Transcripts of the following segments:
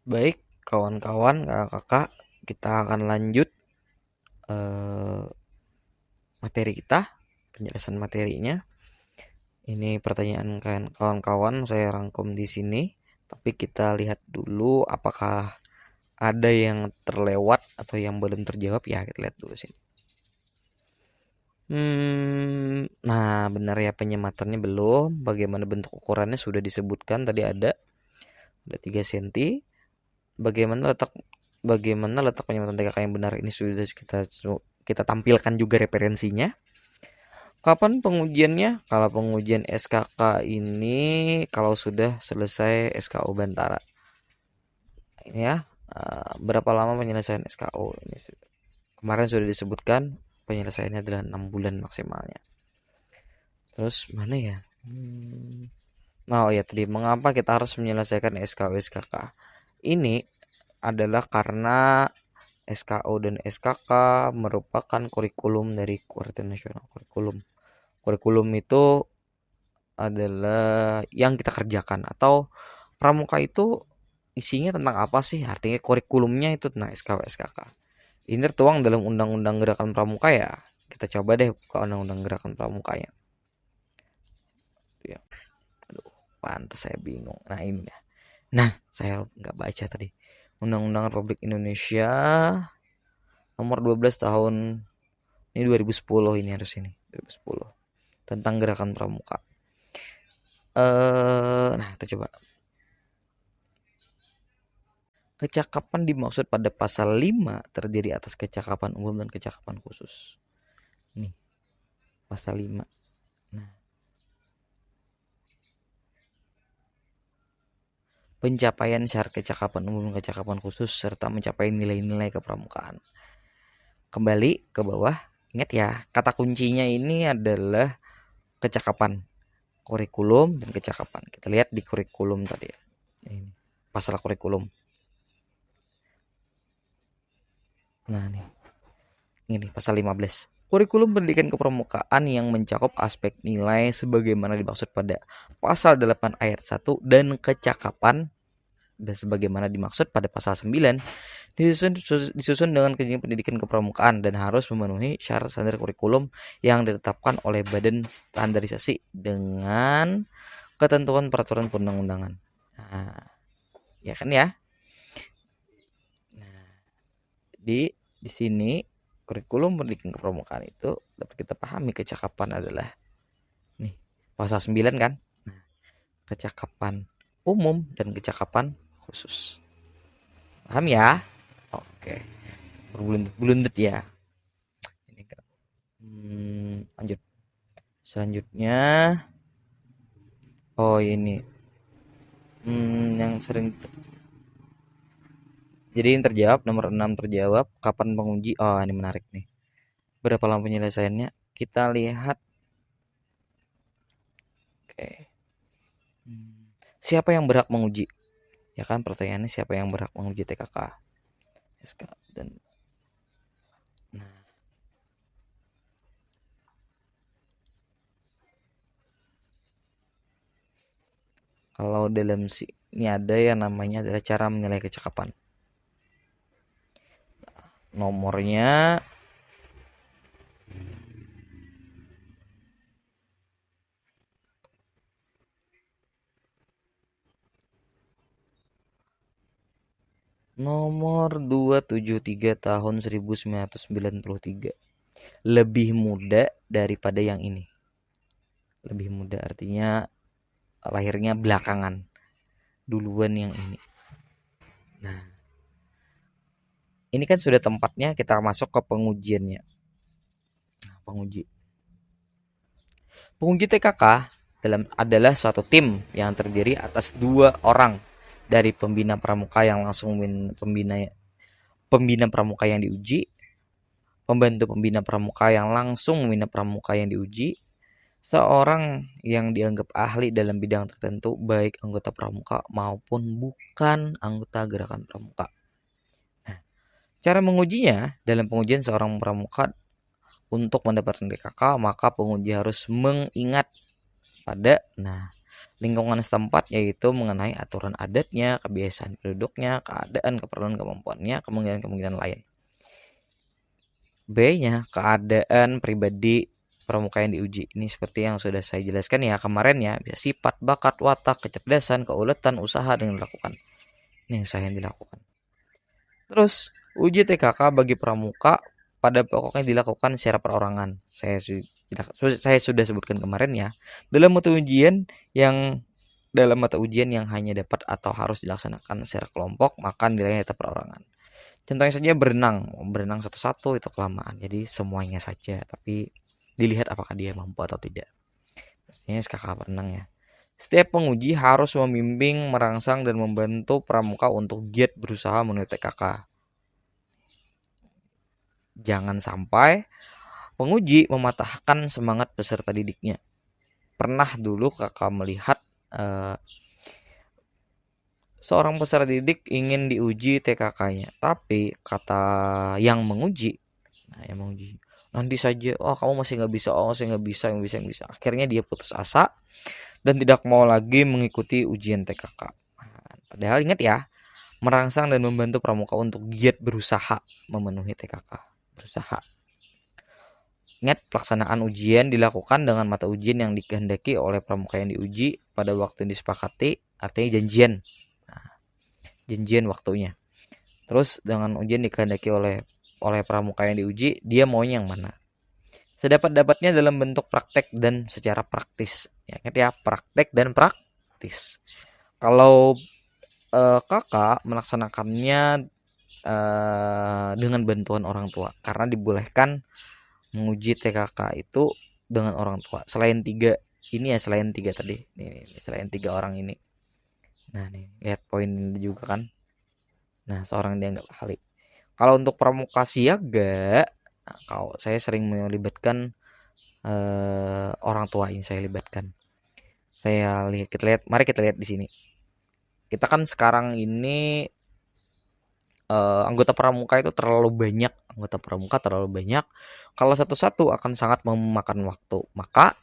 Baik, kawan-kawan, kakak-kakak, kita akan lanjut eh, materi kita, penjelasan materinya. Ini pertanyaan kan kawan-kawan saya rangkum di sini, tapi kita lihat dulu apakah ada yang terlewat atau yang belum terjawab ya. Kita lihat dulu sini. Nah benar ya, penyematannya belum. Bagaimana bentuk ukurannya sudah disebutkan tadi, ada 3 cm. Bagaimana letak penyematan TKK yang benar, ini sudah kita tampilkan juga referensinya. Kapan pengujiannya? Kalau pengujian SKK ini kalau sudah selesai SKO Bantara. Ini ya, berapa lama penyelesaian SKO ini? Kemarin sudah disebutkan penyelesaiannya adalah 6 bulan maksimalnya. Terus mana ya? Nah, oh ya tadi, mengapa kita harus menyelesaikan SKO SKK? Ini adalah karena SKO dan SKK merupakan kurikulum dari Kuartal Nasional. Kurikulum itu adalah yang kita kerjakan, atau pramuka itu isinya tentang apa sih? Artinya kurikulumnya itu tentang SKW SKK. Ini tertuang dalam Undang-Undang Gerakan Pramuka ya. Kita coba deh buka Undang-Undang Gerakan Pramukanya. Ya. Aduh, pantas saya bingung. Nah ini ya. Nah, saya nggak baca tadi. Undang-Undang Republik Indonesia nomor 12 tahun ini 2010, ini harus ini 2010 tentang gerakan pramuka. Nah, kita coba. Kecakapan dimaksud pada pasal 5 terdiri atas kecakapan umum dan kecakapan khusus. Nih, pasal 5. Nah, pencapaian syarat kecakapan umum dan kecakapan khusus serta mencapai nilai-nilai kepramukaan. Kembali ke bawah, ingat ya, kata kuncinya ini adalah kecakapan, kurikulum dan kecakapan. Kita lihat di kurikulum tadi ya. Ini pasal kurikulum. Nah, ini pasal 15. Kurikulum pendidikan kepramukaan yang mencakup aspek nilai sebagaimana dimaksud pada pasal 8 ayat 1 dan kecakapan dan sebagaimana dimaksud pada pasal 9 disusun dengan kejenjang pendidikan kepramukaan dan harus memenuhi syarat standar kurikulum yang ditetapkan oleh Badan Standarisasi dengan ketentuan peraturan perundang-undangan. Nah, ya kan ya? Nah, di sini kurikulum pendidikan kepramukaan itu dapat kita pahami kecakapan adalah nih pasal 9 kan. Nah, kecakapan umum dan kecakapan khusus. Paham ya? Oke. Berbulundet ya. Ini lanjut. Selanjutnya, oh ini yang sering, jadi yang terjawab nomor 6 terjawab. Kapan penguji? Oh, ini menarik nih. Berapa lama penyelesaiannya? Kita lihat. Oke. Siapa yang berhak menguji? Ya kan pertanyaannya, siapa yang berhak menguji TKK? SK dan nah, kalau dalam ini ada yang namanya adalah cara menilai kecakapan. Nomornya nomor 273 tahun 1993. Lebih muda daripada yang ini. Lebih muda artinya lahirnya belakangan, duluan yang ini. Nah, ini kan sudah tempatnya kita masuk ke pengujiannya. Nah, penguji TKK adalah suatu tim yang terdiri atas 2 orang dari pembina pramuka yang langsung pembina pramuka yang diuji, pembantu pembina pramuka yang langsung membina pramuka yang diuji, seorang yang dianggap ahli dalam bidang tertentu baik anggota pramuka maupun bukan anggota gerakan pramuka. Nah, cara mengujinya, dalam pengujian seorang pramuka untuk mendapatkan TKK, maka penguji harus mengingat pada lingkungan setempat, yaitu mengenai aturan adatnya, kebiasaan penduduknya, keadaan, keperluan, kemampuannya, kemungkinan lain. B-nya keadaan pribadi pramuka yang diuji. Ini seperti yang sudah saya jelaskan ya kemarin ya, sifat, bakat, watak, kecerdasan, keuletan, usaha yang dilakukan. Ini usaha yang dilakukan. Terus uji TKK bagi pramuka pada pokoknya dilakukan secara perorangan. Saya sudah sebutkan kemarin ya. Dalam mata ujian yang hanya dapat atau harus dilaksanakan secara kelompok, maka nilainya tetap perorangan. Contohnya saja berenang satu-satu itu kelamaan. Jadi semuanya saja, tapi dilihat apakah dia mampu atau tidak. Pastinya SKK berenang ya. Setiap penguji harus membimbing, merangsang, dan membantu pramuka untuk giat berusaha menuju TKK. Jangan sampai penguji mematahkan semangat peserta didiknya. Pernah dulu kakak melihat seorang peserta didik ingin diuji TKK-nya, tapi kata yang menguji, nanti saja, kamu masih nggak bisa, yang bisa. Akhirnya dia putus asa dan tidak mau lagi mengikuti ujian TKK. Padahal ingat ya, merangsang dan membantu pramuka untuk giat berusaha memenuhi TKK. Berusaha. Ingat, pelaksanaan ujian dilakukan dengan mata ujian yang dikehendaki oleh pramuka yang diuji pada waktu yang disepakati, artinya janjian waktunya. Terus dengan ujian dikehendaki oleh pramuka yang diuji, dia maunya yang mana? Sedapat-dapatnya dalam bentuk praktek dan secara praktis. Ya, ingat ya, praktek dan praktis. Kalau kakak melaksanakannya dengan bantuan orang tua, karena dibolehkan menguji TKK itu dengan orang tua. Selain tiga tadi. Nih, selain 3 orang ini. Nah, nih, lihat poin ini juga kan. Nah, seorang dianggap ahli. Kalau untuk pramuka siaga, kalau saya sering melibatkan orang tua ini saya libatkan. Mari kita lihat di sini. Kita kan sekarang ini anggota pramuka itu terlalu banyak. Kalau satu-satu akan sangat memakan waktu. Maka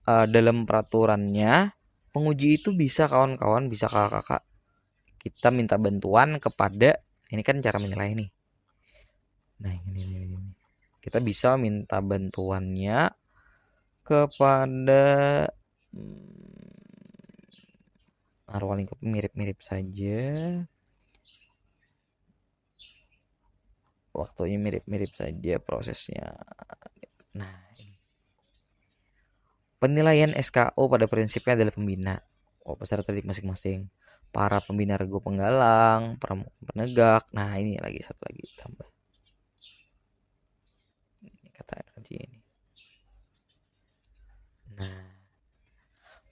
dalam peraturannya penguji itu bisa kawan-kawan, bisa kakak-kakak, kita minta bantuan kepada, ini kan cara menilai nih. Nah, ini. Kita bisa minta bantuannya kepada arwah lingkup mirip-mirip saja. Waktunya mirip-mirip saja prosesnya. Nah, ini. Penilaian SKO pada prinsipnya adalah pembina. Peserta didik masing-masing. Para pembina regu penggalang, penegak. Nah, ini lagi satu lagi tambah. Ini kata kunci ini. Nah,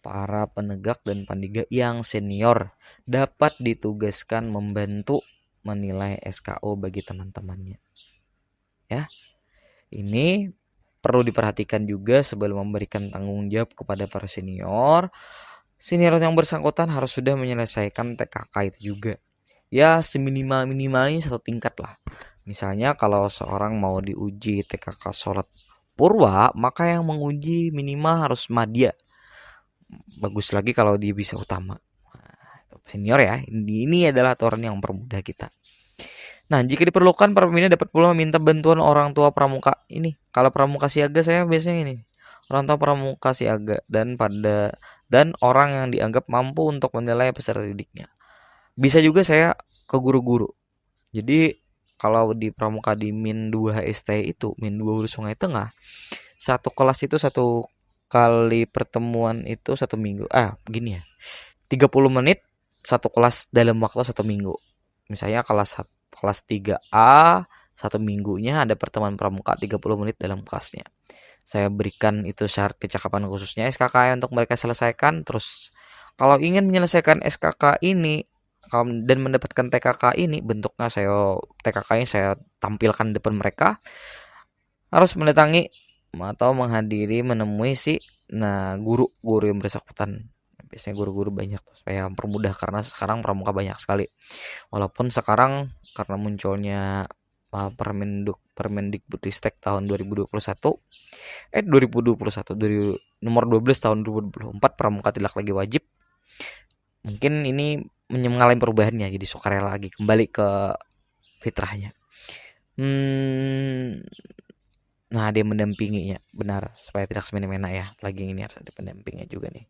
para penegak dan pandiga yang senior dapat ditugaskan membantu menilai SKO bagi teman-temannya. Ya. Ini perlu diperhatikan juga sebelum memberikan tanggung jawab kepada para senior. Senior yang bersangkutan harus sudah menyelesaikan TKK itu juga. Ya, seminimal-minimalnya 1 tingkat lah. Misalnya kalau seorang mau diuji TKK sholat purwa, maka yang menguji minimal harus madya. Bagus lagi kalau dia bisa utama. Senior ya, ini adalah aturan yang mempermudah kita. Nah, jika diperlukan, para pembina dapat pula meminta bantuan orang tua pramuka. Ini, kalau pramuka siaga saya biasanya ini. Orang tua pramuka siaga dan orang yang dianggap mampu untuk menilai peserta didiknya. Bisa juga saya ke guru-guru. Jadi, kalau di pramuka di Min 2 HST itu, Min 2 Hulu Sungai Tengah, satu kelas itu 1 kali pertemuan itu 1 minggu. Begini ya. 30 menit 1 kelas dalam waktu 1 minggu. Misalnya kelas 3A 1 minggunya ada pertemuan pramuka 30 menit dalam kelasnya. Saya berikan itu syarat kecakapan khususnya SKK untuk mereka selesaikan. Terus kalau ingin menyelesaikan SKK ini dan mendapatkan TKK ini, bentuknya TKK-nya saya tampilkan depan mereka, harus mendatangi atau menemui guru yang bersangkutan. Biasanya guru-guru banyak supaya mempermudah, karena sekarang pramuka banyak sekali. Walaupun sekarang karena munculnya Permendikbudristek tahun 2021 dari nomor 12 tahun 2024, pramuka tidak lagi wajib. Mungkin ini mengalami perubahannya, jadi sukarela lagi, kembali ke fitrahnya. Nah, dia mendampinginya, benar, supaya tidak semena-mena ya. Lagi ini harus ada pendampingnya juga nih.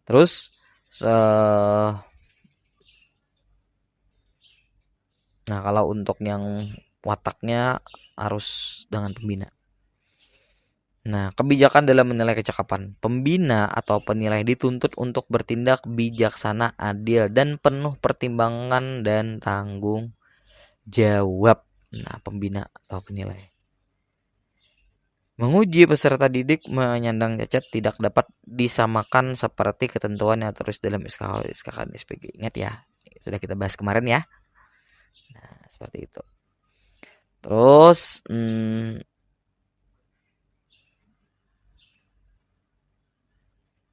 Terus nah, kalau untuk yang wataknya harus dengan pembina. Nah, kebijakan dalam menilai kecakapan. Pembina atau penilai dituntut untuk bertindak bijaksana, adil, dan penuh pertimbangan dan tanggung jawab. Nah, pembina atau penilai. Menguji peserta didik menyandang cacat tidak dapat disamakan seperti ketentuan yang terus dalam SKK dan SPG. Ingat ya, sudah kita bahas kemarin ya. Nah, seperti itu. Terus,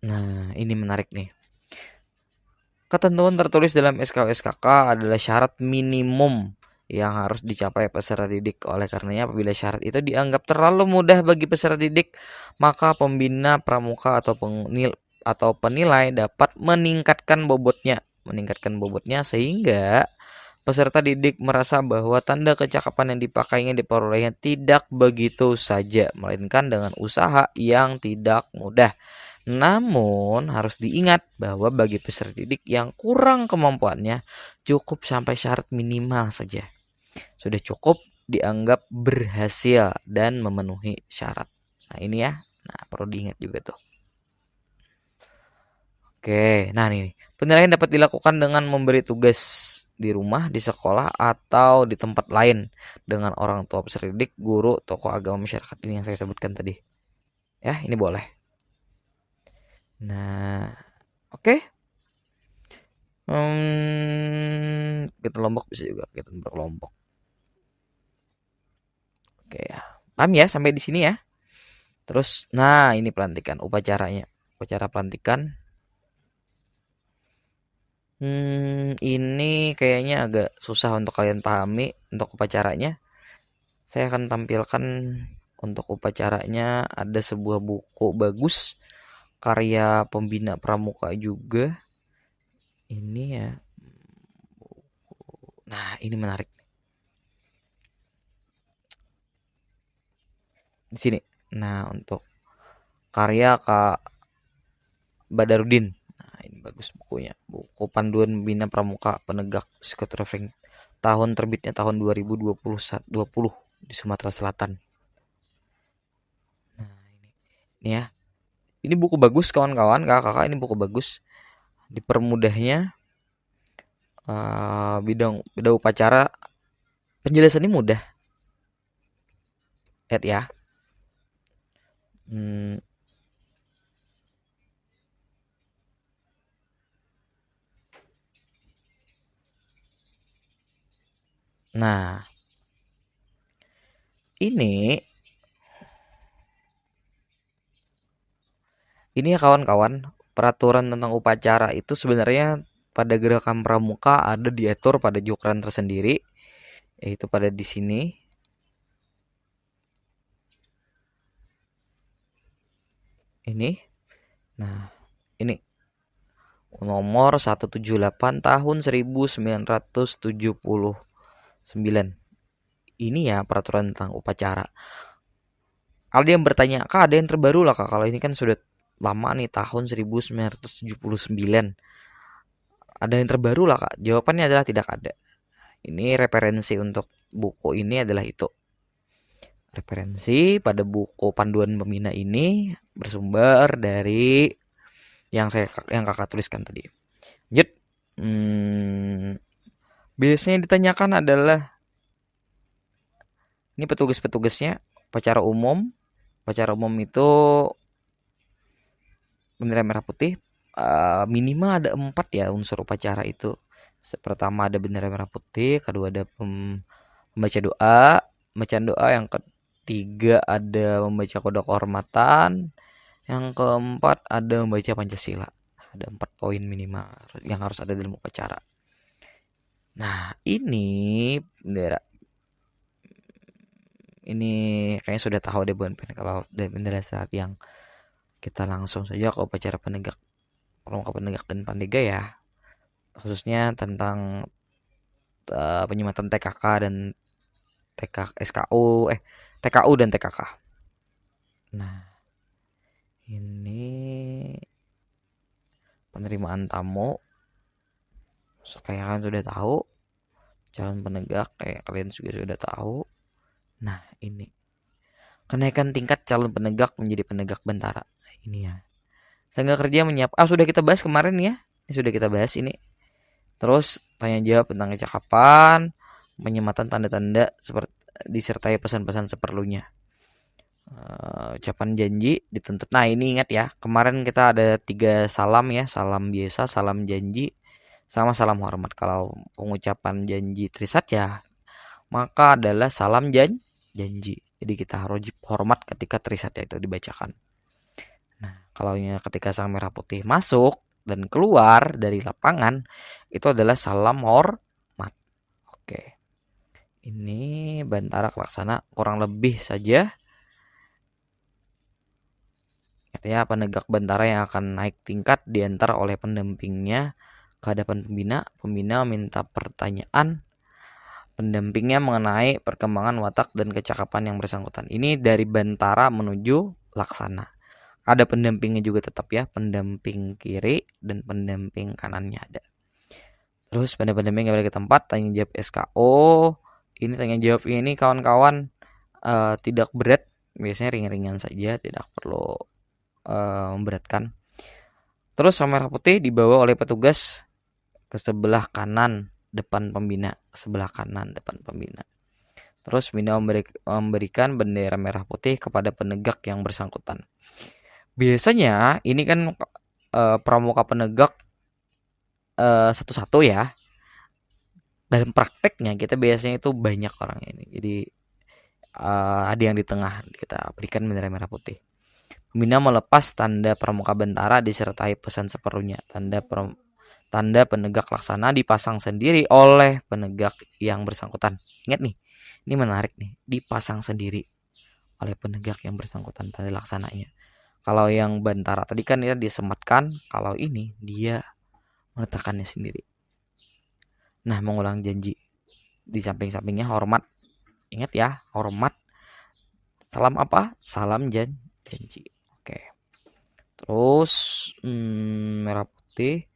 nah, ini menarik nih. Ketentuan tertulis dalam SKK adalah syarat minimum yang harus dicapai peserta didik. Oleh karenanya, apabila syarat itu dianggap terlalu mudah bagi peserta didik, maka pembina pramuka atau penilai dapat meningkatkan bobotnya sehingga peserta didik merasa bahwa tanda kecakapan yang dipakainya diperolehnya tidak begitu saja, melainkan dengan usaha yang tidak mudah. Namun harus diingat bahwa bagi peserta didik yang kurang kemampuannya, cukup sampai syarat minimal saja. Sudah cukup dianggap berhasil dan memenuhi syarat. Nah, ini ya. Nah, perlu diingat juga tuh. Oke, nah ini. Penilaian dapat dilakukan dengan memberi tugas di rumah, di sekolah, atau di tempat lain dengan orang tua peserta didik, guru, tokoh agama, masyarakat. Ini yang saya sebutkan tadi. Ya, ini boleh. Nah, oke. Kita kelompok bisa juga kita berkelompok. Oke ya. Paham ya sampai di sini ya. Terus, nah ini pelantikan upacaranya. Upacara pelantikan. Ini kayaknya agak susah untuk kalian pahami untuk upacaranya. Saya akan tampilkan untuk upacaranya, ada sebuah buku bagus karya pembina pramuka juga. Ini ya. Nah, ini menarik. Di sini. Nah, untuk karya Kak Badarudin. Nah, ini bagus bukunya. Buku Panduan Bina Pramuka Penegak Psikotrafing. Tahun terbitnya tahun 2020 di Sumatera Selatan. Nah, ini ya. Ini buku bagus kawan-kawan, kakak-kakak, ini buku bagus. Dipermudahnya bidang upacara, penjelasannya mudah. Lihat ya. Nah, ini ya kawan-kawan, peraturan tentang upacara itu sebenarnya pada gerakan pramuka ada diatur pada jukran tersendiri, yaitu pada di sini. Ini. Nah, ini nomor 178 tahun 1979. Ini ya peraturan tentang upacara. Ada yang bertanya, Kak, ada yang terbaru lah Kak? Kalau ini kan sudah lama nih, tahun 1979. Ada yang terbaru lah Kak? Jawabannya adalah tidak ada. Ini referensi untuk buku ini adalah itu. Referensi pada buku panduan pembina ini bersumber dari yang kakak tuliskan tadi. Lanjut. Biasanya ditanyakan adalah ini petugas-petugasnya. Upacara umum itu bendera merah putih. Minimal ada 4 ya unsur upacara itu. Pertama ada bendera merah putih, kedua ada membaca doa, bacaan doa, yang ketiga ada membaca kode kehormatan, yang keempat ada membaca Pancasila. Ada 4 poin minimal yang harus ada dalam upacara. Nah, ini bendera Ini kayaknya sudah tahu deh Bun Pen kalau dari saat yang kita langsung saja ke upacara pramuka penegak dan pandega ya, khususnya tentang penyematan TKK dan SKU TKU dan TKK. Nah, ini penerimaan tamu kayak kalian sudah tahu, calon penegak kayak kalian juga sudah tahu. Nah, ini kenaikan tingkat calon penegak menjadi penegak bentara. Ini ya. Tenaga kerja sudah kita bahas kemarin ya. Ini sudah kita bahas ini. Terus tanya jawab tentang kecakapan, penyematan tanda-tanda seperti disertai pesan-pesan seperlunya. Ucapan janji dituntut. Nah, ini ingat ya, kemarin kita ada 3 salam ya, salam biasa, salam janji, sama salam hormat. Kalau pengucapan janji trisat ya, maka adalah salam janji. Jadi kita harus hormat ketika trisatya itu dibacakan. Nah, kalau ketika sang merah putih masuk dan keluar dari lapangan, itu adalah salam hormat. Oke. Ini Bantara Laksana kurang lebih saja. Ya, penegak bantara yang akan naik tingkat diantar oleh pendampingnya ke hadapan pembina. Pembina minta pertanyaan pendampingnya mengenai perkembangan watak dan kecakapan yang bersangkutan. Ini dari Bantara menuju Laksana. Ada pendampingnya juga tetap ya, pendamping kiri dan pendamping kanannya ada. Terus pada pendamping kembali ke tempat, tanya jawab SKO. Ini tanya jawab ini kawan-kawan tidak berat, biasanya ringan-ringan saja, tidak perlu memberatkan. Terus sang merah putih dibawa oleh petugas ke sebelah kanan depan pembina, sebelah kanan depan pembina. Terus pembina memberikan bendera merah putih kepada penegak yang bersangkutan. Biasanya ini kan pramuka penegak satu-satu ya. Dalam prakteknya kita biasanya itu banyak orang ini. Jadi ada yang di tengah, kita berikan bendera merah putih. Pembina melepas tanda pramuka bentara disertai pesan seperlunya. Tanda penegak laksana dipasang sendiri oleh penegak yang bersangkutan. Ingat nih, ini menarik nih, dipasang sendiri oleh penegak yang bersangkutan tanda laksananya. Kalau yang bentara tadi kan dia disematkan, kalau ini dia meletakkannya sendiri. Nah, mengulang janji. Di samping-sampingnya hormat. Ingat ya, hormat. Salam apa? Salam janji. Oke. Terus merah putih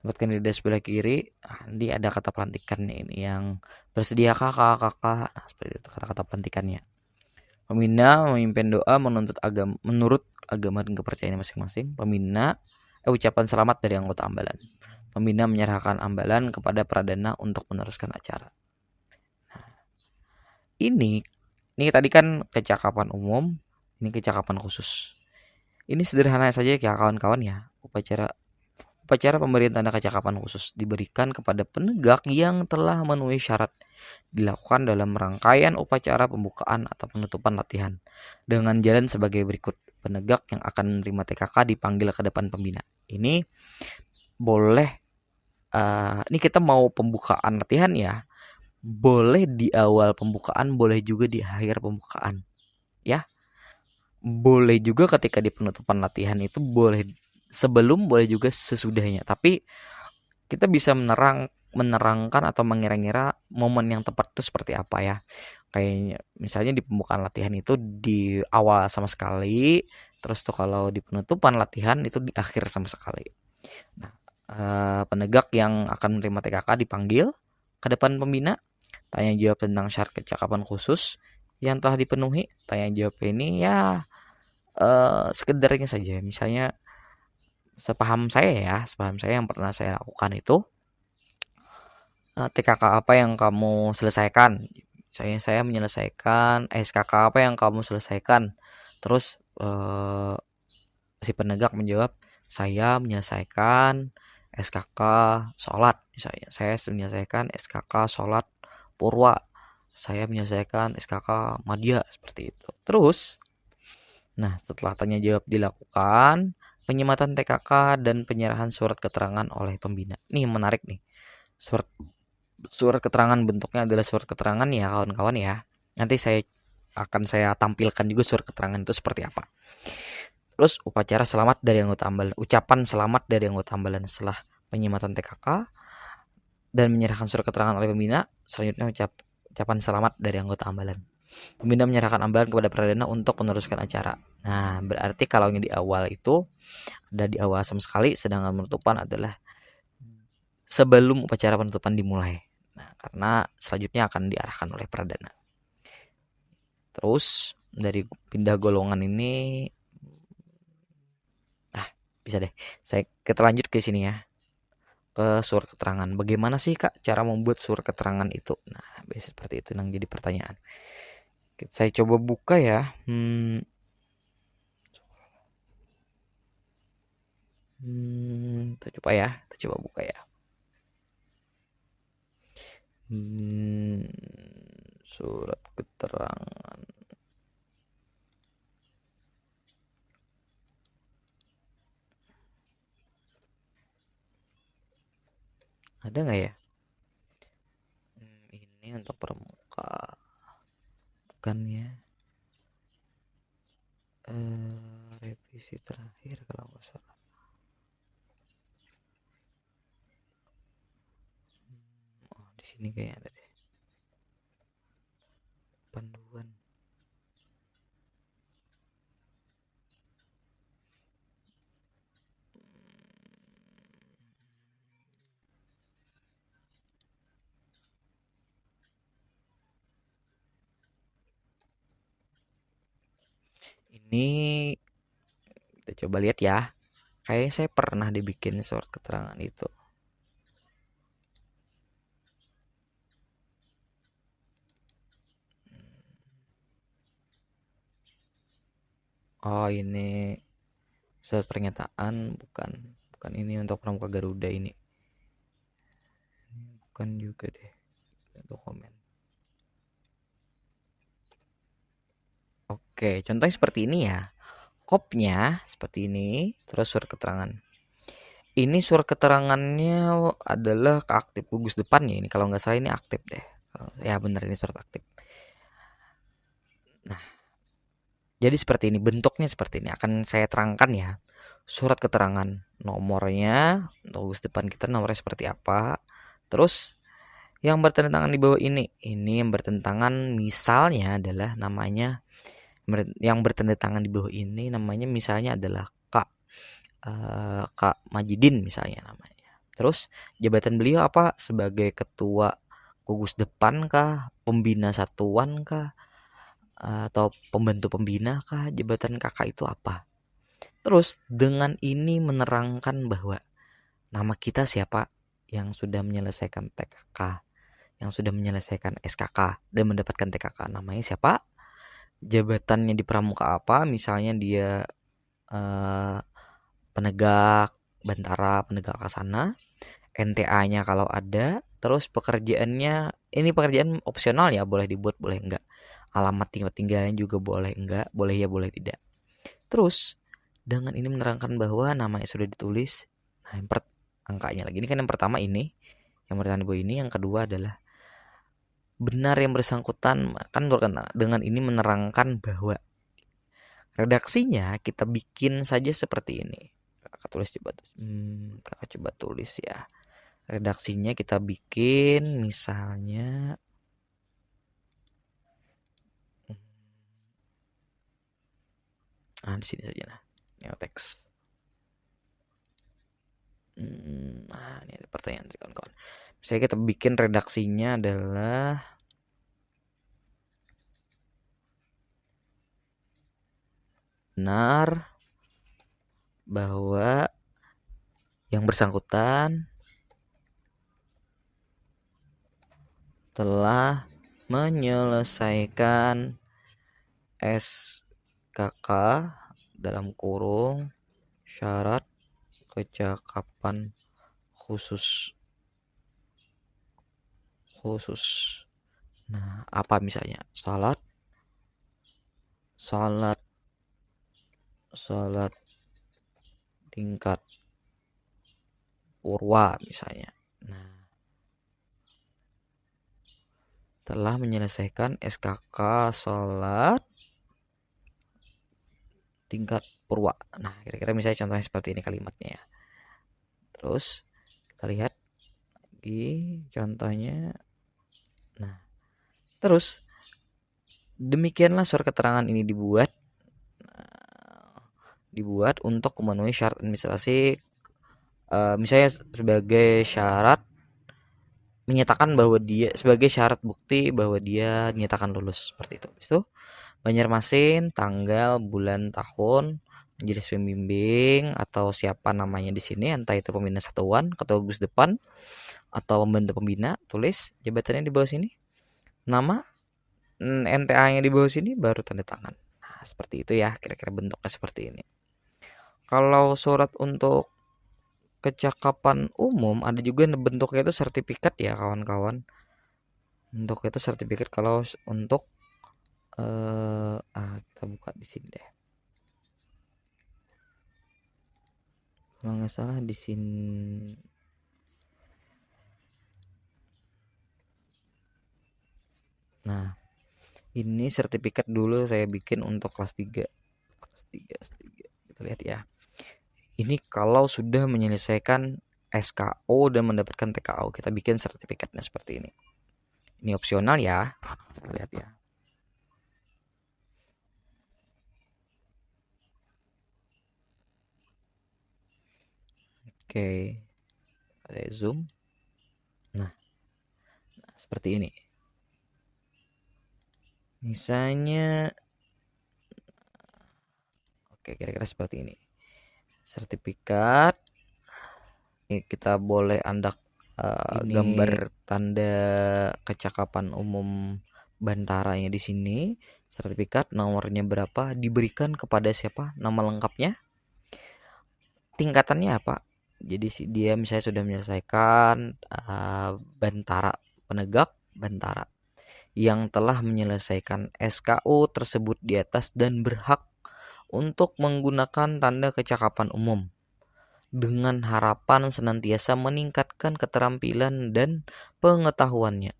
tempatkan di sebelah kiri. Nanti ada kata pelantikannya ini yang bersedia kakak. Nah, seperti itu kata-kata pelantikannya. Pembina memimpin doa menurut agama dan kepercayaan masing-masing. Pembina ucapan selamat dari anggota ambalan. Pembina menyerahkan ambalan kepada pradana untuk meneruskan acara. Nah, ini tadi kan kecakapan umum, ini kecakapan khusus. Ini sederhana saja ya kawan-kawan ya. Upacara pemberian tanda kecakapan khusus diberikan kepada penegak yang telah memenuhi syarat, dilakukan dalam rangkaian upacara pembukaan atau penutupan latihan dengan jalan sebagai berikut. Penegak yang akan menerima TKK dipanggil ke depan pembina. Ini boleh ini kita mau pembukaan latihan ya, boleh di awal pembukaan, boleh juga di akhir pembukaan ya. Boleh juga ketika di penutupan latihan itu, boleh sebelum, boleh juga sesudahnya. Tapi kita bisa menerangkan atau mengira-ngira momen yang tepat itu seperti apa ya. Kayak misalnya di pembukaan latihan itu di awal sama sekali, terus tuh kalau di penutupan latihan itu di akhir sama sekali. Nah, penegak yang akan menerima TKK dipanggil ke depan pembina, tanya jawab tentang syarat kecakapan khusus yang telah dipenuhi. Tanya jawab ini ya sekedarnya saja. Misalnya sepaham saya yang pernah saya lakukan itu, TKK apa yang kamu selesaikan? Saya menyelesaikan SKK apa yang kamu selesaikan? Terus si penegak menjawab, saya menyelesaikan SKK sholat misalnya. Saya menyelesaikan SKK sholat purwa. Saya menyelesaikan SKK madya, seperti itu. Terus nah, setelah tanya jawab dilakukan, penyematan TKK dan penyerahan surat keterangan oleh pembina. Nih menarik nih. Surat keterangan bentuknya adalah surat keterangan ya kawan-kawan ya. Nanti saya akan saya tampilkan juga surat keterangan itu seperti apa. Terus upacara selamat dari anggota ambalan, ucapan selamat dari anggota ambalan setelah penyematan TKK dan menyerahkan surat keterangan oleh pembina. Selanjutnya ucapan selamat dari anggota ambalan. Pembina menyerahkan ambalan kepada perdana untuk meneruskan acara. Nah, berarti kalau yang di awal itu ada di awal sama sekali, sedangkan penutupan adalah sebelum upacara penutupan dimulai. Nah, karena selanjutnya akan diarahkan oleh perdana. Terus dari pindah golongan ini, bisa deh. Kita lanjut ke sini ya, ke surat keterangan. Bagaimana sih Kak cara membuat surat keterangan itu? Nah, biasanya seperti itu yang jadi pertanyaan. Saya coba buka ya. Kita coba ya. Kita coba buka ya. Surat keterangan. Ada nggak ya? Ini untuk pramuka. Bukan ya. Revisi terakhir kalau nggak salah. Oh, di sini kayaknya ada deh. Panduan. Ini kita coba lihat ya. Kayaknya saya pernah dibikin surat keterangan itu. Oh, ini surat pernyataan, bukan ini untuk pramuka Garuda ini. Bukan juga deh. Dokumen. Oke, contohnya seperti ini ya. Kopnya seperti ini, terus surat keterangan. Ini surat keterangannya adalah keaktif gugus depannya ini. Kalau nggak salah ini aktif deh. Ya benar, ini surat aktif. Nah, jadi seperti ini, bentuknya seperti ini. Akan saya terangkan ya. Surat keterangan, nomornya, gugus depan kita nomornya seperti apa. Terus yang bertentangan di bawah ini yang bertentangan misalnya adalah namanya, yang bertanda tangan di bawah ini namanya misalnya adalah Kak Majidin misalnya namanya. Terus jabatan beliau apa? Sebagai ketua gugus depan kah, pembina satuan kah, atau pembantu pembina kah? Jabatan kakak itu apa? Terus dengan ini menerangkan bahwa nama kita siapa yang sudah menyelesaikan TKK, yang sudah menyelesaikan SKK dan mendapatkan TKK, namanya siapa? Jabatannya di pramuka apa? Misalnya dia penegak bantara, penegak kasana, NTA-nya kalau ada, terus pekerjaannya, ini pekerjaan opsional ya, boleh dibuat boleh enggak. Alamat tempat tinggalnya juga boleh enggak, boleh ya boleh tidak. Terus dengan ini menerangkan bahwa namanya sudah ditulis. Nah, angkanya lagi ini kan yang pertama ini, yang pertama ini, yang kedua adalah benar yang bersangkutan, kan dengan ini menerangkan bahwa redaksinya kita bikin saja seperti ini. Kakak coba tulis ya. Redaksinya kita bikin misalnya di sini saja nah. Neotext. Ini ada pertanyaan dari kawan-kawan. Misalnya kita bikin redaksinya adalah benar bahwa yang bersangkutan telah menyelesaikan SKK dalam kurung syarat kecakapan khusus. Nah, apa misalnya? Salat tingkat purwa misalnya. Nah, telah menyelesaikan SKK sholat tingkat purwa. Nah, kira-kira misalnya contohnya seperti ini kalimatnya ya. Terus kita lihat lagi contohnya. Nah, terus demikianlah surat keterangan ini dibuat untuk memenuhi syarat administrasi, misalnya sebagai syarat menyatakan bahwa dia sebagai syarat bukti bahwa dia dinyatakan lulus seperti itu. Itu Banjarmasin, tanggal, bulan, tahun, majelis pembimbing atau siapa namanya di sini, entah itu pembina satuan, ketua gugus depan atau pembantu pembina, tulis jabatannya di bawah sini, nama, NTA-nya di bawah sini, baru tanda tangan. Nah, seperti itu ya, kira-kira bentuknya seperti ini. Kalau surat untuk kecakapan umum ada juga bentuknya itu sertifikat ya kawan-kawan. Bentuknya itu sertifikat kalau untuk kita buka di sini deh. Kalau nggak salah di sini. Nah, ini sertifikat dulu saya bikin untuk kelas 3. Kelas 3. Kita lihat ya. Ini kalau sudah menyelesaikan SKO dan mendapatkan TKO, kita bikin sertifikatnya seperti ini. Ini opsional ya. Kita lihat ya. Oke. Saya zoom. Nah, seperti ini. Misalnya oke, kira-kira seperti ini. Sertifikat. Ini kita boleh andak gambar tanda kecakapan umum bantaranya di sini. Sertifikat nomornya berapa, diberikan kepada siapa, nama lengkapnya, tingkatannya apa. Jadi dia misalnya sudah menyelesaikan bantara, penegak bantara yang telah menyelesaikan SKU tersebut di atas dan berhak untuk menggunakan tanda kecakapan umum dengan harapan senantiasa meningkatkan keterampilan dan pengetahuannya.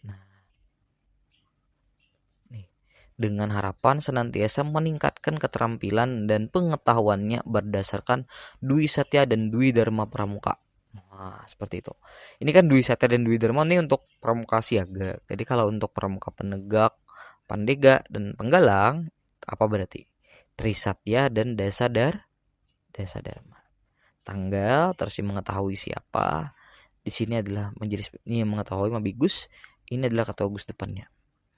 Nah, dengan harapan senantiasa meningkatkan keterampilan dan pengetahuannya berdasarkan Dwi Satya dan Dwi Dharma Pramuka. Nah, seperti itu. Ini kan Dwi Satya dan Dwi Dharma ini untuk pramuka siaga. Jadi kalau untuk pramuka penegak, pandega, dan penggalang, apa berarti? Trisatya dan Dasa Dharma. Tanggal, terus mengetahui siapa. Di sini adalah majelis, ini yang mengetahui Mabigus. Ini adalah ketua gugus depannya.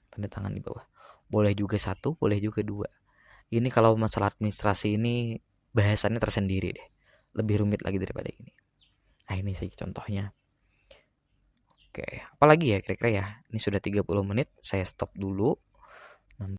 Tanda tangan di bawah. Boleh juga 1, boleh juga 2. Ini kalau masalah administrasi ini bahasannya tersendiri deh. Lebih rumit lagi daripada ini. Nah, ini sih contohnya. Oke, apalagi ya kira-kira ya. Ini sudah 30 menit, saya stop dulu. Nanti